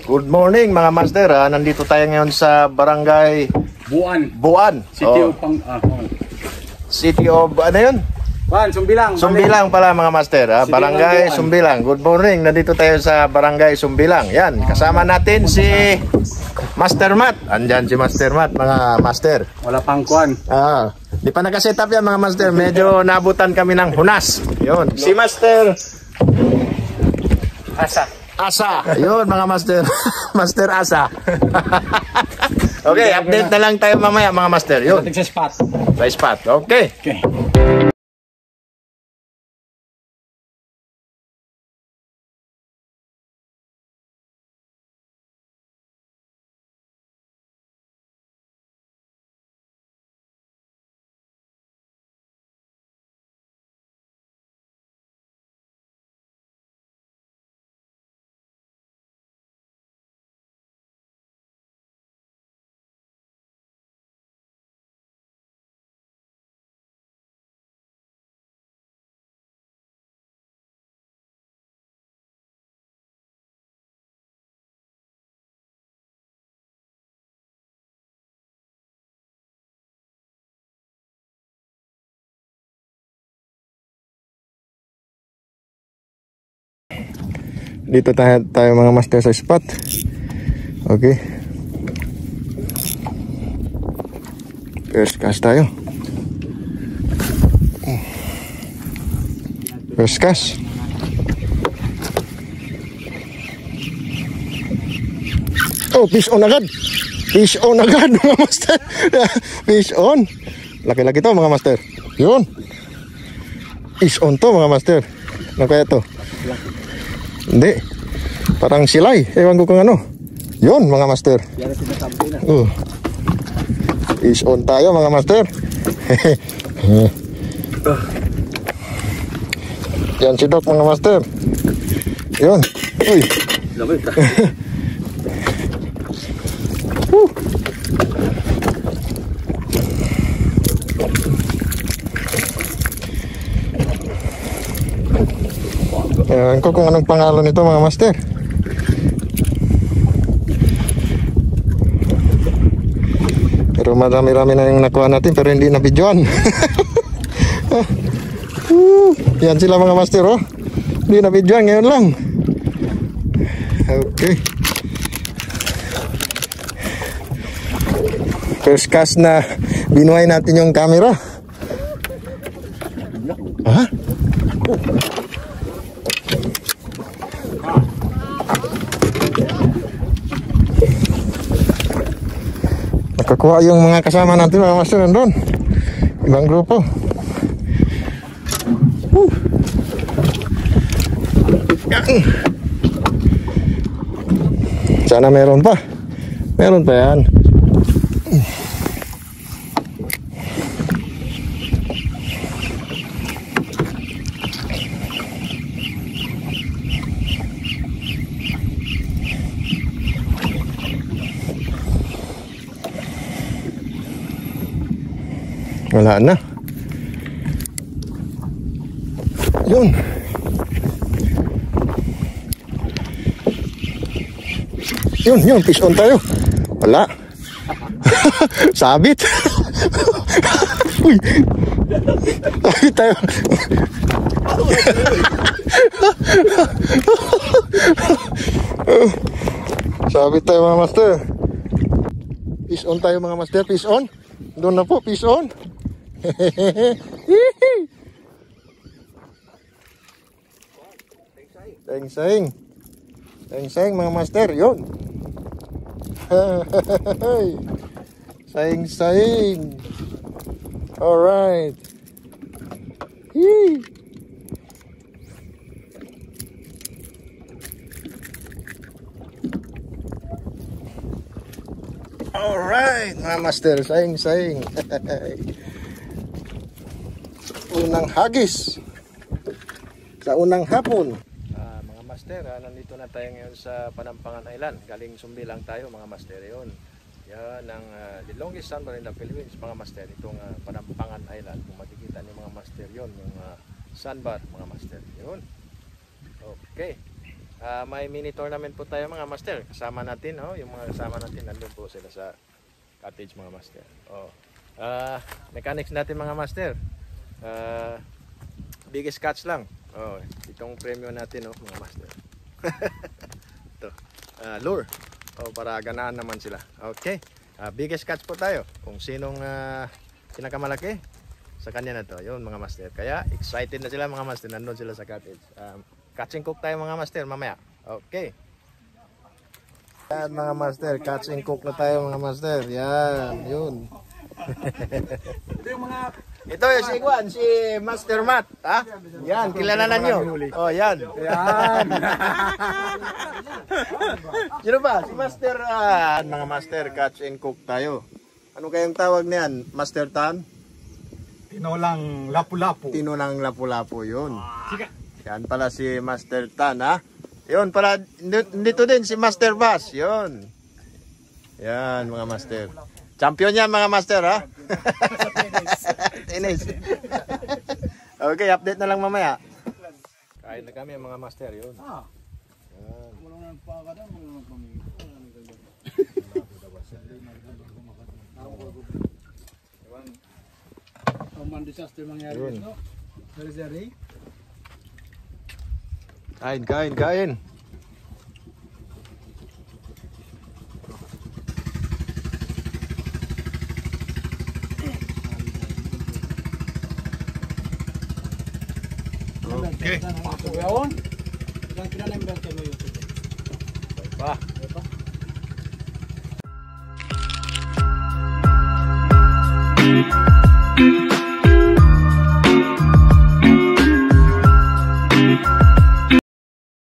Good morning mga master. Nandito tayo ngayon sa barangay Buan. City of ano yun? Sumbilang pala mga master. Barangay Sumbilang. Good morning. Nandito tayo sa barangay Sumbilang. Yan, kasama natin si Master Matt. Andyan si Master Matt mga master. Wala pang kuan. Di pa nakaset up yan mga master. Medyo nabutan kami ng hunas. Yun. Si Master Asa. Yun mga master. Master Asa. Okay, update na lang tayo mamaya mga master. Yun. Sa spot. Sa spot. Okay. Dito tayo mga master sa spot. Okay. First cast tayo. First cast. Oh, fish on agad. Fish on agad mga master. Fish on. Laki-laki to mga master. Yun. Fish on to mga master. Ano kaya to? Hindi. Parang silay. Ewan ko kung ano. Yun mga master. Fish on tayo mga master. Yan si Doc mga master. Yun. Uy. Ewan ko kung anong pangalan nito mga master. Pero marami-rami na yung nakuha natin pero hindi na videoan. Yan sila mga master oh. Hindi na videoan ngayon lang. Okay. First cast na binuhay natin yung camera. Nakakuha yung mga kasama natin mga master nandun. Ibang grupo. Sana meron pa. Meron pa yan. Wala na. Yun. Yun, fish on tayo. Wala. Sabit. Uy. Sabit tayo. Sabit tayo mga master. Fish on tayo mga master. Fish on. Doon na po, fish on. Seng mga master, yun. Seng. Alright. Alright mga master, seng. Unang hagis sa unang hapon. Mga master, nandito na tayo ngayon sa Panampangan Island. Galing Sumbi lang tayo mga master yun. Yan ang the longest sandbar in the Philippines mga master. Itong Panampangan Island. Kung makikita niyo mga master yun, yung sandbar mga master yun. Okay. May mini tournament po tayo mga master. Kasama natin, yung mga kasama natin nandun po sila sa cottage mga master. Mechanics natin mga master. Biggest catch lang. Itong premyo natin mga master. Ito. Lure. Para ganaan naman sila. Okay. Biggest catch po tayo. Kung sinong pinakamalaki sa kanya na to. Yun mga master. Kaya excited na sila mga master. Nandun sila sa cottage. Catch and cook tayo mga master mamaya. Okay. Yan mga master. Catch and cook na tayo mga master. Yan. Yun. Ito yung mga... Ito yung si Juan, si Master Matt, ha? Yan, kilalanan nyo. Yan. Yan. Sino ba? Si Master, mga master, catch and cook tayo. Ano kayang tawag niyan? Master Tan? Tinolang lapu-lapu. Tinolang lapu-lapu, yun. Yan pala si Master Tan, ha? Yun, pala, dito din si Master Bass, yun. Yan, mga master. Champion yan mga master, ha? Tennis. Okay, update na lang mamaya. Kain na kami mga master, yun. Yan. Disaster mangyari dito. Kain. Okay. Ba.